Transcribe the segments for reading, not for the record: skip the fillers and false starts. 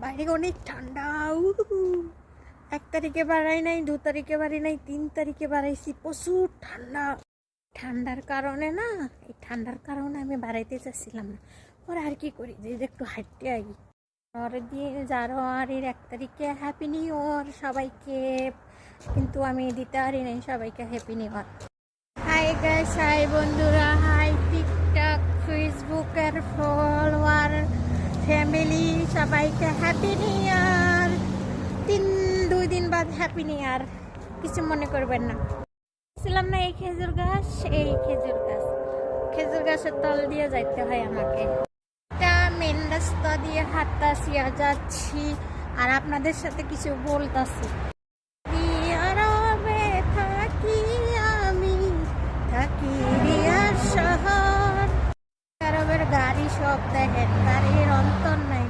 বাইরে অনেক ঠান্ডা। 1 তারিখে বাড়াই নাই, 2 তারিখে বাড়ি নাই, 3 তারিখে বাড়াইছি। প্রচুর ঠান্ডা। ঠান্ডার কারণে না, এই ঠান্ডার কারণে আমি বাড়াইতে চাচ্ছিলাম না। পরে আর কি করি, যে একটু হাঁটতে আই। আর দিয়ে জানুয়ারির 1 তারিখে হ্যাপি নিউ ইয়ার সবাইকে, কিন্তু আমি দিতে পারি নাই সবাইকে happy new year. Hi guys, hi বন্ধুরা, হাই টিকটক ফেসবুকের ফলোয়ার ফ্যামিলি, সবাইকে হ্যাপি নিউ ইয়ার। 2 দিন বাদ হ্যাপি নিউ ইয়ার, কিছু মনে করবেন না। ছিলাম না এই খেজুর গাছ, খেজুর গাছের তল দিয়ে যাইতে হয় আমাকে। এটা মেন রাস্তা দিয়ে হাঁটতাছি আর যাচ্ছি, আর আপনাদের সাথে কিছু বলতাছি। থাকি রিয়ার শহর, আরবের গাড়ি সব দেখেন, গাড়ির অন্তর নাই।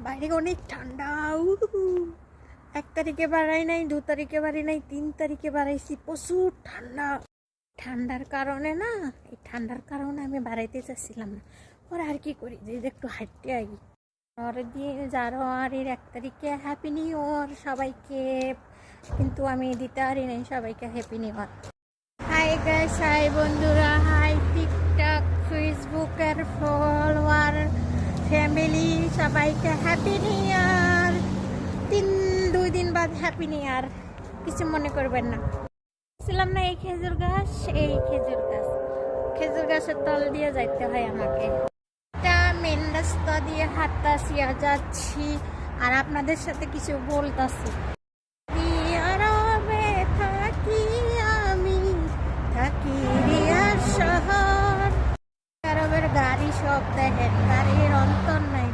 বাইরে অনেক ঠান্ডা। 1 তারিখে বাড়াই নাই, 2 তারিখে বাড়ি নাই, 3 তারিখে বাড়াইছি। প্রচুর ঠান্ডা। ঠান্ডার কারণে না, এই ঠান্ডার কারণে আমি বাড়াইতে চাচ্ছিলাম না। পরে আর কি করি, যে একটু হাঁটতে আই। আর দিয়ে জানুয়ারির 1 তারিখে হ্যাপি নিউ ইয়ার সবাইকে, কিন্তু আমি দিতে পারি নাই সবাইকে happy new year. Hi guys, hi বন্ধুরা, হাই টিকটক ফেসবুকের ফলোয়ার ফ্যামিলি, সবাইকে হ্যাপি নিউ ইয়ার। 2 দিন বাদ হ্যাপি নিউ ইয়ার, কিছু মনে করবেন না। ছিলাম না এই খেজুর গাছের তল দিয়ে যাইতে হয় আমাকে। এটা মেন রাস্তা দিয়ে হাঁটতাছি আর যাচ্ছি, আর আপনাদের সাথে কিছু বলতাছি। থাকি রিয়ার শহর, আরবের গাড়ি সব দেখেন, গাড়ির অন্তর নাই।